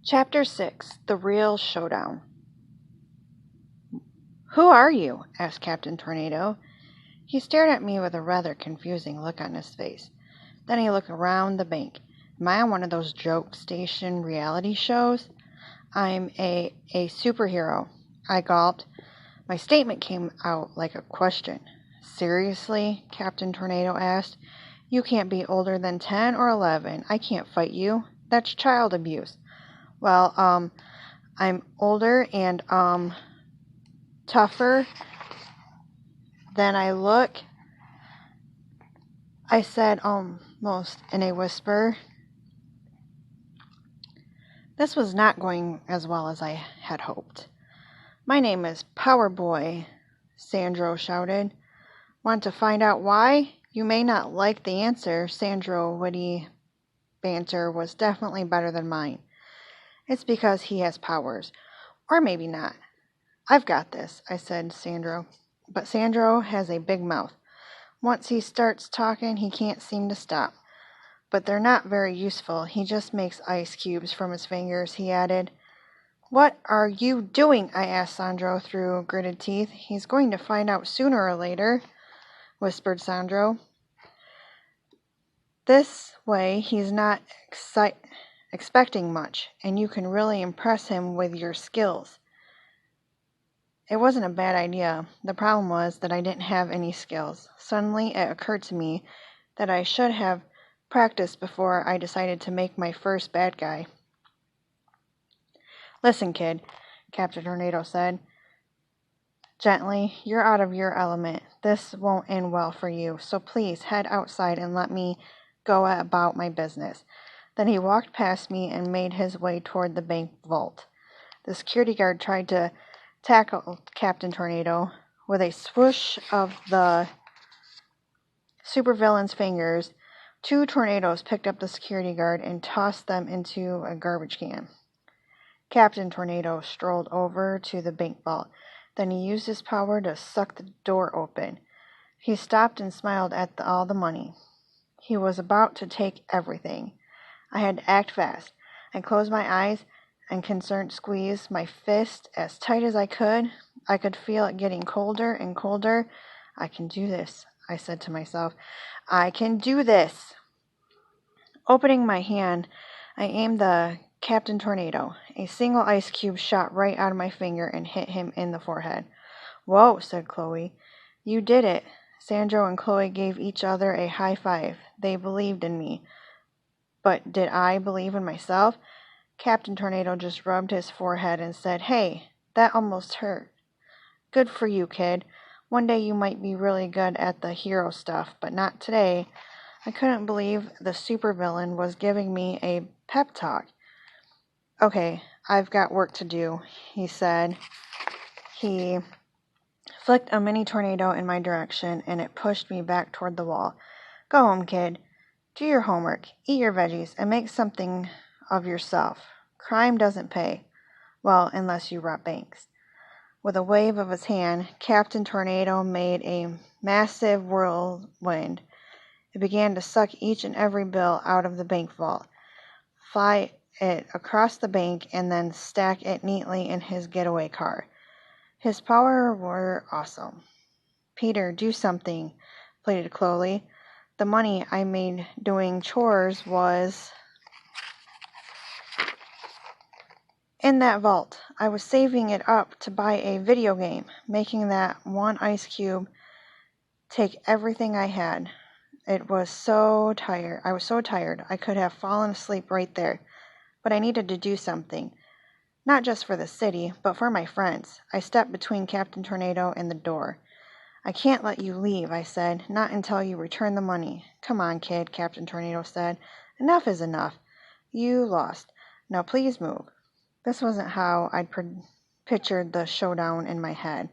Chapter 6 The Real Showdown. "Who are you?" asked Captain Tornado. He stared at me with a rather confusing look on his face. Then he looked around the bank. "Am I on one of those joke station reality shows?" "I'm a superhero," I gulped. My statement came out like a question. "Seriously?" Captain Tornado asked. "You can't be older than 10 or 11. I can't fight you. That's child abuse." "Well, I'm older and, tougher than I look," I said almost in a whisper. This was not going as well as I had hoped. "My name is Power Boy," Sandro shouted. "Want to find out why? You may not like the answer." Sandro's witty banter was definitely better than mine. "It's because he has powers. Or maybe not." "I've got this," I said Sandro. But Sandro has a big mouth. Once he starts talking, he can't seem to stop. "But they're not very useful. He just makes ice cubes from his fingers," he added. "What are you doing?" I asked Sandro through gritted teeth. "He's going to find out sooner or later," whispered Sandro. "This way he's not expecting much, and you can really impress him with your skills." It wasn't a bad idea. The problem was that I didn't have any skills. Suddenly it occurred to me that I should have practiced before I decided to make my first bad guy. "Listen, kid," Captain Tornado said gently, "you're out of your element. This won't end well for you, so please head outside and let me go about my business." Then he walked past me and made his way toward the bank vault. The security guard tried to tackle Captain Tornado. With a swoosh of the supervillain's fingers, two tornadoes picked up the security guard and tossed them into a garbage can. Captain Tornado strolled over to the bank vault. Then he used his power to suck the door open. He stopped and smiled at all the money. He was about to take everything. I had to act fast. I closed my eyes and concerned squeezed my fist as tight as I could. I could feel it getting colder and colder. "I can do this," I said to myself. "I can do this." Opening my hand, I aimed the Captain Tornado. A single ice cube shot right out of my finger and hit him in the forehead. "Whoa," said Chloe. "You did it." Sandro and Chloe gave each other a high five. They believed in me. But did I believe in myself? Captain Tornado just rubbed his forehead and said, "Hey, that almost hurt." "Good for you, kid. One day you might be really good at the hero stuff, but not today." I couldn't believe the supervillain was giving me a pep talk. "Okay, I've got work to do," he said. He flicked a mini tornado in my direction, and it pushed me back toward the wall. "Go home, kid. Do your homework, eat your veggies, and make something of yourself. Crime doesn't pay. Well, unless you rob banks." With a wave of his hand, Captain Tornado made a massive whirlwind. It began to suck each and every bill out of the bank vault, fly it across the bank, and then stack it neatly in his getaway car. His powers were awesome. "Peter, do something," pleaded Chloe. "The money I made doing chores was in that vault. I was saving it up to buy a video game, making that one ice cube take everything I had. I was so tired. I could have fallen asleep right there. But I needed to do something. Not just for the city, but for my friends." I stepped between Captain Tornado and the door. "I can't let you leave," I said. "Not until you return the money." "Come on, kid," Captain Tornado said. "Enough is enough. You lost. Now please move." This wasn't how I'd pictured the showdown in my head.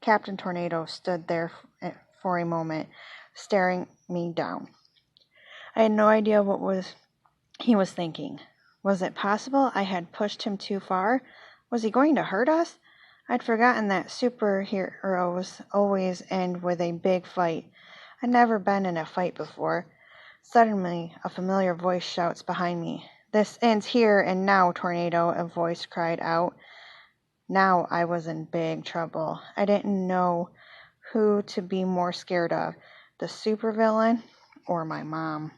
Captain Tornado stood there for a moment, staring me down. I had no idea what he was thinking. Was it possible I had pushed him too far? Was he going to hurt us? I'd forgotten that superheroes always end with a big fight. I'd never been in a fight before. Suddenly, a familiar voice shouts behind me, This ends here and now, Tornado, a voice cried out. Now I was in big trouble. I didn't know who to be more scared of, the supervillain or my mom.